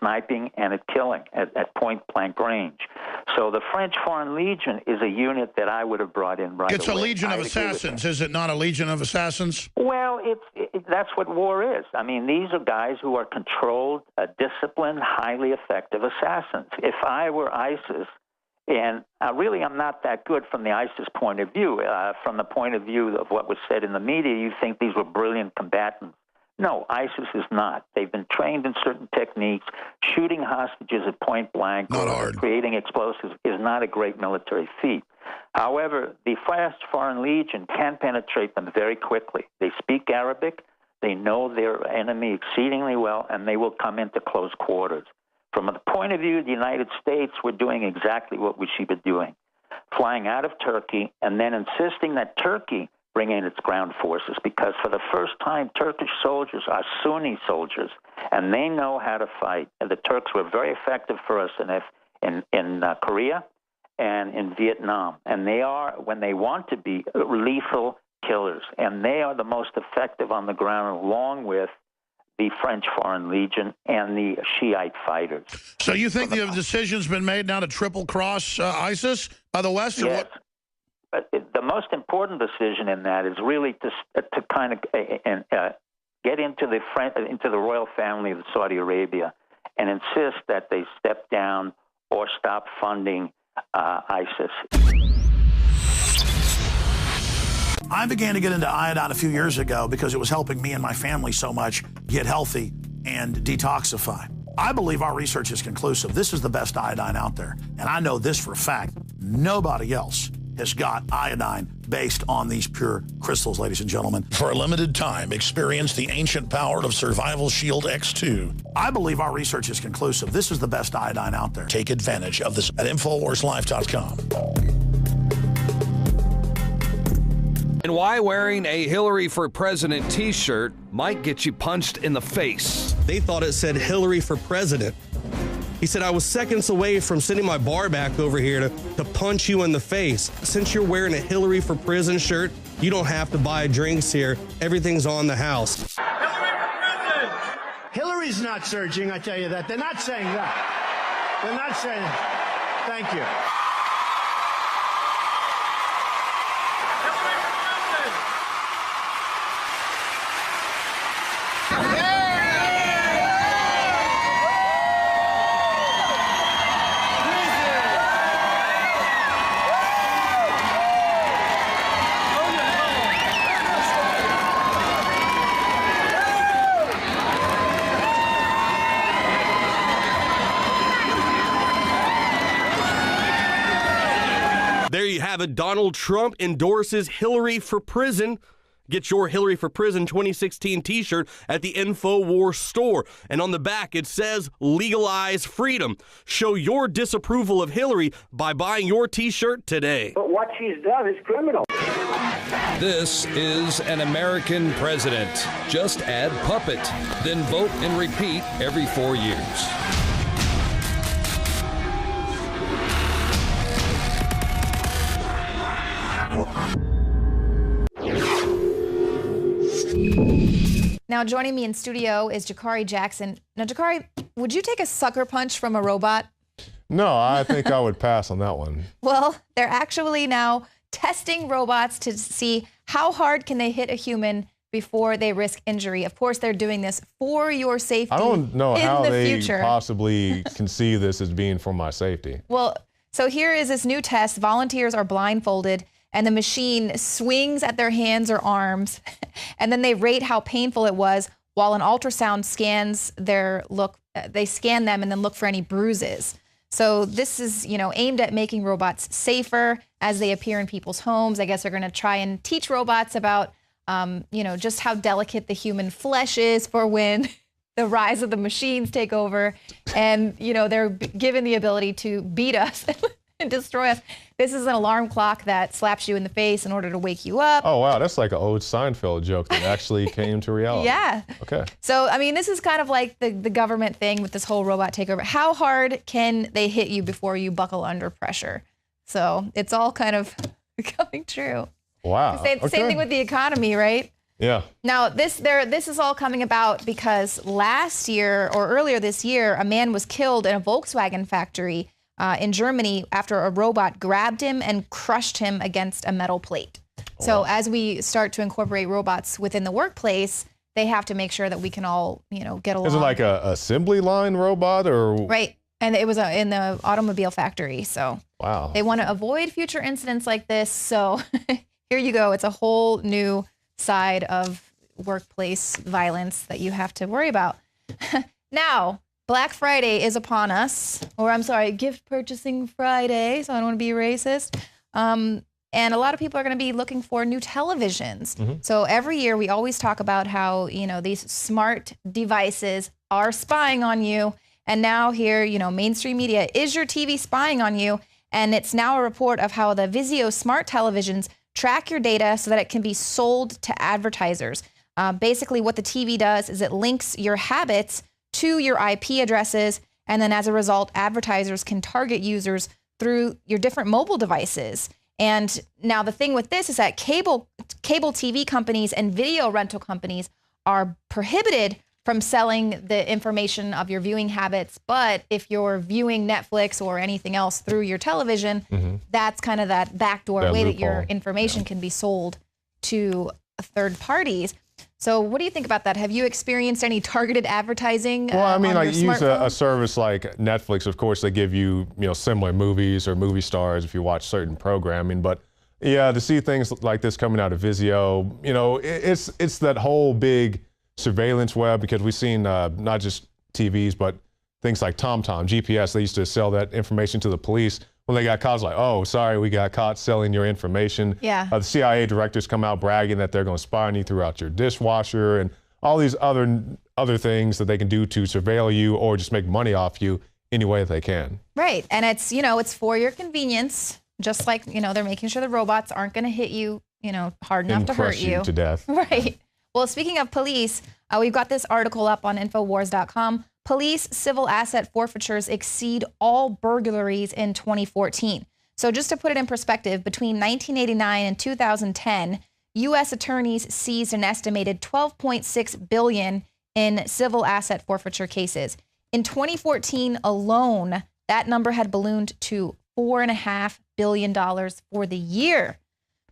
sniping and at killing at point-blank range. So the French Foreign Legion is a unit that I would have brought in right away. It's a legion of assassins, is it not a legion of assassins? Well, that's what war is. I mean, these are guys who are controlled, disciplined, highly effective assassins. If I were ISIS, and really I'm not that good from the ISIS point of view, from the point of view of what was said in the media, you think these were brilliant combatants. No, ISIS is not. They've been trained in certain techniques. Shooting hostages at point blank or creating explosives is not a great military feat. However, the French Foreign Legion can penetrate them very quickly. They speak Arabic, they know their enemy exceedingly well, and they will come into close quarters. From the point of view of the United States, we're doing exactly what we should be doing, flying out of Turkey and then insisting that Turkey bring in its ground forces, because for the first time, Turkish soldiers are Sunni soldiers, and they know how to fight. And the Turks were very effective for us in Korea and in Vietnam, and they are, when they want to be, lethal killers, and they are the most effective on the ground, along with the French Foreign Legion and the Shiite fighters. So you think the decision's been made now to triple-cross ISIS by the West? Or yes. What? But the most important decision in that is really to kind of get into the royal family of Saudi Arabia and insist that they step down or stop funding ISIS. I began to get into iodine a few years ago because it was helping me and my family so much get healthy and detoxify. I believe our research is conclusive. This is the best iodine out there. And I know this for a fact. Nobody else has got iodine based on these pure crystals, ladies and gentlemen. For a limited time, experience the ancient power of Survival Shield X2. I believe our research is conclusive. This is the best iodine out there. Take advantage of this at InfoWarsLife.com. And why wearing a Hillary for President t-shirt might get you punched in the face. They thought it said Hillary for President. He said, I was seconds away from sending my bar back over here to punch you in the face. Since you're wearing a Hillary for Prison shirt, you don't have to buy drinks here. Everything's on the house. Hillary for President! Hillary's not surging, I tell you that. They're not saying that. They're not saying that. Thank you. There you have it. Donald Trump endorses Hillary for Prison. Get your Hillary for Prison 2016 t-shirt at the InfoWars store. And on the back, it says, legalize freedom. Show your disapproval of Hillary by buying your t-shirt today. But what she's done is criminal. This is an American president. Just add puppet, then vote and repeat every 4 years. Now, joining me in studio is Jakari Jackson. Now, Jakari, would you take a sucker punch from a robot? No, I think I would pass on that one. Well, they're actually now testing robots to see how hard can they hit a human before they risk injury. Of course, they're doing this for your safety. I don't know how they future. possibly conceive this as being for my safety. Well, so here is this new test. Volunteers are blindfolded, and the machine swings at their hands or arms, and then they rate how painful it was while an ultrasound scans their look. They scan them and then look for any bruises. So this is, aimed at making robots safer as they appear in people's homes. I guess they're going to try and teach robots about, just how delicate the human flesh is for when the rise of the machines take over. And, they're given the ability to beat us and destroy us. This is an alarm clock that slaps you in the face in order to wake you up. Oh, wow. That's like an old Seinfeld joke that actually came to reality. Yeah. Okay. So, this is kind of like the government thing with this whole robot takeover. How hard can they hit you before you buckle under pressure? So it's all kind of coming true. Wow. Same thing with the economy, right? Yeah. Now, this is all coming about because last year or earlier this year, a man was killed in a Volkswagen factory in Germany after a robot grabbed him and crushed him against a metal plate. So as we start to incorporate robots within the workplace, they have to make sure that we can all, get along. Is it like a assembly line robot or? Right. And it was in the automobile factory. So wow. They want to avoid future incidents like this. So here you go. It's a whole new side of workplace violence that you have to worry about. Now, Black Friday is upon us, or I'm sorry, Gift Purchasing Friday. So I don't want to be racist. And a lot of people are going to be looking for new televisions. So every year we always talk about how, these smart devices are spying on you. And now here, mainstream media, is your TV spying on you? And it's now a report of how the Vizio smart televisions track your data so that it can be sold to advertisers. Basically, what the TV does is it links your habits to your IP addresses. And then as a result, advertisers can target users through your different mobile devices. And now the thing with this is that cable TV companies and video rental companies are prohibited from selling the information of your viewing habits. But if you're viewing Netflix or anything else through your television, that's kind of that backdoor way that your information can be sold to third parties. So what do you think about that? Have you experienced any targeted advertising? Well, I mean, on like your use a service like Netflix. Of course, they give you, similar movies or movie stars if you watch certain programming. But yeah, to see things like this coming out of Vizio, it's that whole big surveillance web, because we've seen not just TVs, but things like TomTom, GPS. They used to sell that information to the police. When they got caught, it's like, oh, sorry, we got caught selling your information. Yeah. The CIA directors come out bragging that they're going to spy on you throughout your dishwasher and all these other things that they can do to surveil you or just make money off you any way that they can. Right. And it's, it's for your convenience, just like, they're making sure the robots aren't going to hit you, hard enough to hurt you. To death. Right. Well, speaking of police, we've got this article up on INFOWARS.com. Police civil asset forfeitures exceed all burglaries in 2014. So just to put it in perspective, between 1989 and 2010, U.S. attorneys seized an estimated $12.6 billion in civil asset forfeiture cases. In 2014 alone, that number had ballooned to $4.5 billion for the year.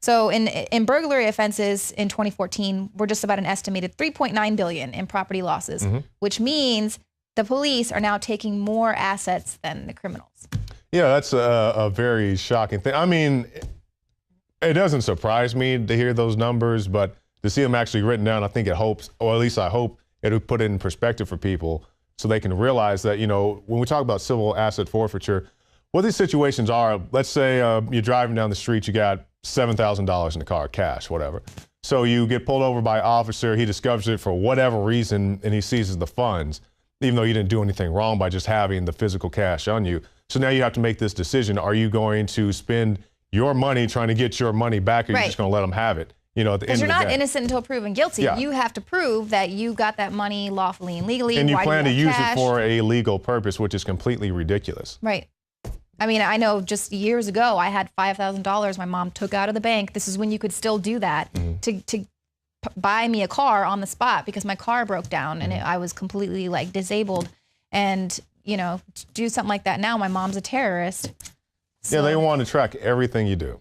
So in burglary offenses in 2014, we're just about an estimated $3.9 billion in property losses, which means the police are now taking more assets than the criminals. Yeah, that's a very shocking thing. I mean, it doesn't surprise me to hear those numbers, but to see them actually written down, I think it hopes, or at least I hope it would put it in perspective for people so they can realize that, when we talk about civil asset forfeiture, what these situations are, let's say you're driving down the street, you got $7,000 in the car, cash, whatever. So you get pulled over by an officer, he discovers it for whatever reason, and he seizes the funds, even though you didn't do anything wrong by just having the physical cash on you. So now you have to make this decision. Are you going to spend your money trying to get your money back, or are you just going to let them have it? At the end of the day. Because you're not innocent until proven guilty. Yeah. You have to prove that you got that money lawfully and legally. And you plan to use cash. it for a legal purpose, which is completely ridiculous. Right. I mean, I know just years ago, I had $5,000 my mom took out of the bank. This is when you could still do that to buy me a car on the spot because my car broke down and I was completely disabled. And, to do something like that now, my mom's a terrorist. So. Yeah, they want to track everything you do.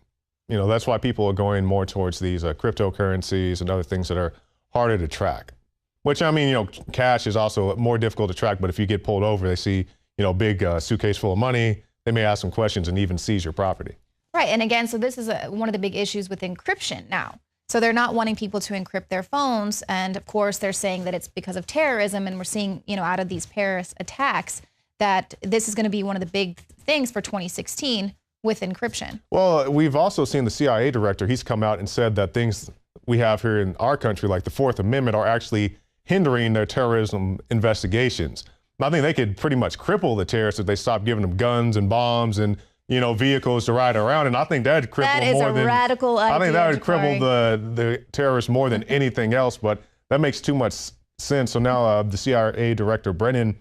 That's why people are going more towards these cryptocurrencies and other things that are harder to track. Which, I mean, cash is also more difficult to track, but if you get pulled over, they see, big suitcase full of money, they may ask some questions and even seize your property. Right. And again, so this is one of the big issues with encryption now. So they're not wanting people to encrypt their phones. And of course, they're saying that it's because of terrorism. And we're seeing, out of these Paris attacks, that this is going to be one of the big things for 2016 with encryption. Well, we've also seen the CIA director. He's come out and said that things we have here in our country, like the Fourth Amendment, are actually hindering their terrorism investigations. I think they could pretty much cripple the terrorists if they stop giving them guns and bombs and, vehicles to ride around. And I think that'd cripple more than radical idea. I think that would cripple the terrorists more than anything else. But that makes too much sense. So now the CIA director, Brennan,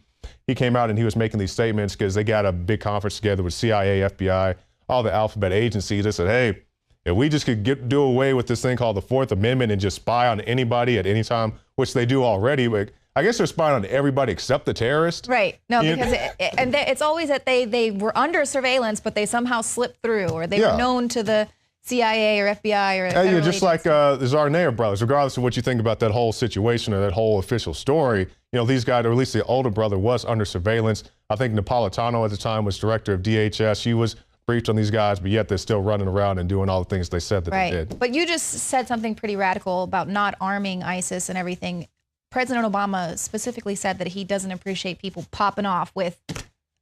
he came out and he was making these statements because they got a big conference together with CIA, FBI, all the alphabet agencies. They said, hey, If we just could do away with this thing called the Fourth Amendment and just spy on anybody at any time, which they do already, but I guess they're spying on everybody except the terrorist. Right. No, because it's always that they were under surveillance, but they somehow slipped through, or they were known to the CIA or FBI or yeah, just like the Zarnair brothers, regardless of what you think about that whole situation or that whole official story, these guys, or at least the older brother, was under surveillance. I think Napolitano at the time was director of DHS. She was briefed on these guys, but yet they're still running around and doing all the things they said that they did. But you just said something pretty radical about not arming ISIS and everything. President Obama specifically said that he doesn't appreciate people popping off with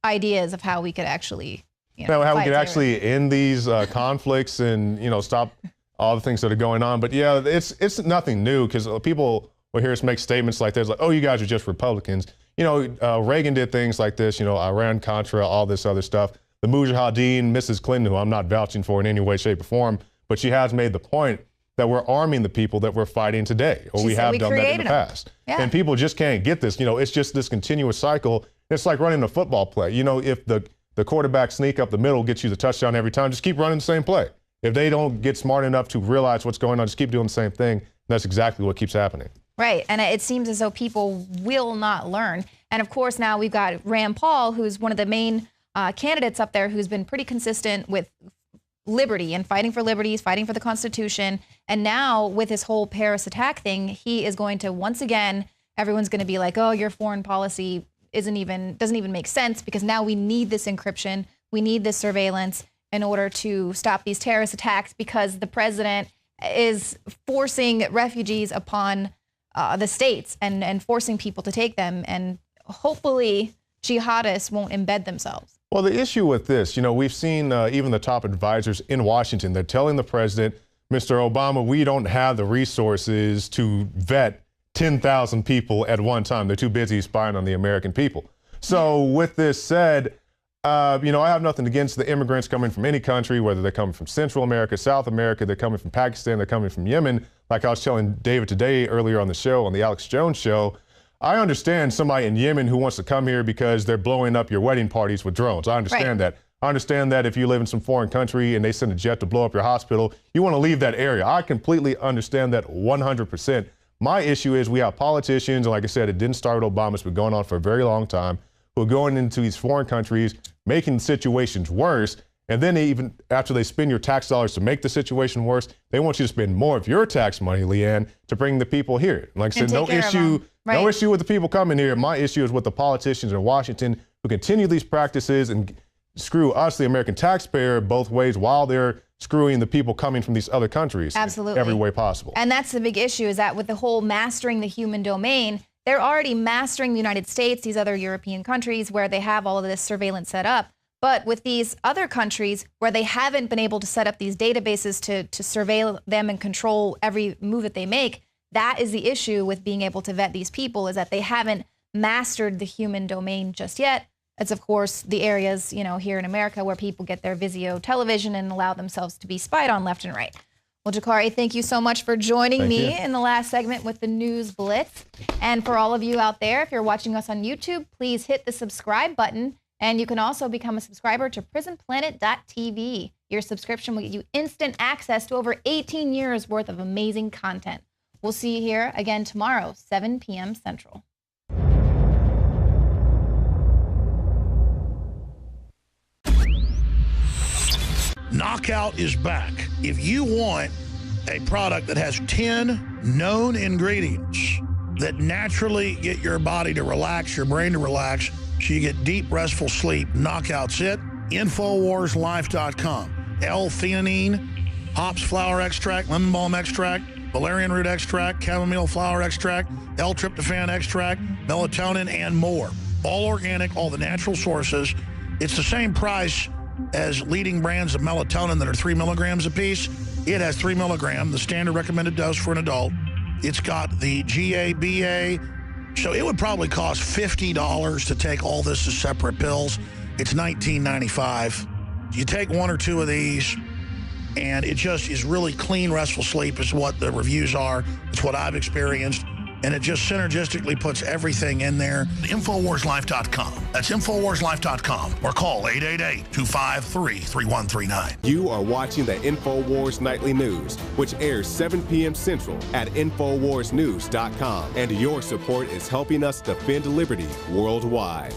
ideas of how we could actually, how we could actually end these conflicts and, stop all the things that are going on. But yeah, it's nothing new, because people will hear us make statements like this, like, oh, you guys are just Republicans. Reagan did things like this, Iran-Contra, all this other stuff. The Mujahideen, Mrs. Clinton, who I'm not vouching for in any way, shape, or form, but she has made the point that we're arming the people that we're fighting today, or we have done that in the past. Yeah. And people just can't get this. It's just this continuous cycle. It's like running a football play. If the quarterback sneak up the middle gets you the touchdown every time, just keep running the same play. If they don't get smart enough to realize what's going on, just keep doing the same thing. That's exactly what keeps happening. Right, and it seems as though people will not learn. And of course, now we've got Rand Paul, who's one of the main candidates up there, who's been pretty consistent with liberty and fighting for liberties, fighting for the Constitution. And now with his whole Paris attack thing, he is going to, once again, everyone's going to be like, oh, your foreign policy doesn't even make sense, because now we need this encryption. We need this surveillance in order to stop these terrorist attacks, because the president is forcing refugees upon the states and forcing people to take them. And hopefully jihadists won't embed themselves. Well, the issue with this, we've seen even the top advisors in Washington, they're telling the president, Mr. Obama, we don't have the resources to vet 10,000 people at one time. They're too busy spying on the American people. So with this said, I have nothing against the immigrants coming from any country, whether they're coming from Central America, South America, they're coming from Pakistan, they're coming from Yemen. Like I was telling David today earlier on the show, on the Alex Jones show, I understand somebody in Yemen who wants to come here because they're blowing up your wedding parties with drones. I understand that. I understand that if you live in some foreign country and they send a jet to blow up your hospital, you want to leave that area. I completely understand that 100%. My issue is we have politicians, and like I said, it didn't start with Obama, it's been going on for a very long time, who are going into these foreign countries, making situations worse. And then even after they spend your tax dollars to make the situation worse, they want you to spend more of your tax money, Leanne, to bring the people here. Like I said, no issue with the people coming here. My issue is with the politicians in Washington who continue these practices and screw us, the American taxpayer, both ways, while they're screwing the people coming from these other countries. Absolutely. In every way possible. And that's the big issue, is that with the whole mastering the human domain, they're already mastering the United States, these other European countries where they have all of this surveillance set up. But with these other countries where they haven't been able to set up these databases to surveil them and control every move that they make, that is the issue with being able to vet these people, is that they haven't mastered the human domain just yet. It's, of course, the areas, here in America where people get their Vizio television and allow themselves to be spied on left and right. Well, Jakari, thank you so much for joining me in the last segment with the News Blitz. And for all of you out there, if you're watching us on YouTube, please hit the subscribe button. And you can also become a subscriber to prisonplanet.tv. Your subscription will get you instant access to over 18 years worth of amazing content. We'll see you here again tomorrow, 7 p.m. Central. Knockout is back. If you want a product that has 10 known ingredients that naturally get your body to relax, your brain to relax, so you get deep, restful sleep, Knockout's it. InfoWarsLife.com. L-theanine, hops flower extract, lemon balm extract, valerian root extract, chamomile flower extract, L-tryptophan extract, melatonin, and more. All organic, all the natural sources. It's the same price as leading brands of melatonin that are 3 milligrams a piece. It has 3 milligrams, the standard recommended dose for an adult. It's got the GABA. So it would probably cost $50 to take all this as separate pills. It's $19.95. You take one or two of these, and it just is really clean, restful sleep is what the reviews are. It's what I've experienced. and it just synergistically puts everything in there. InfoWarsLife.com. That's InfoWarsLife.com, or call 888-253-3139. You are watching the InfoWars Nightly News, which airs 7 p.m. Central at InfoWarsNews.com. And your support is helping us defend liberty worldwide.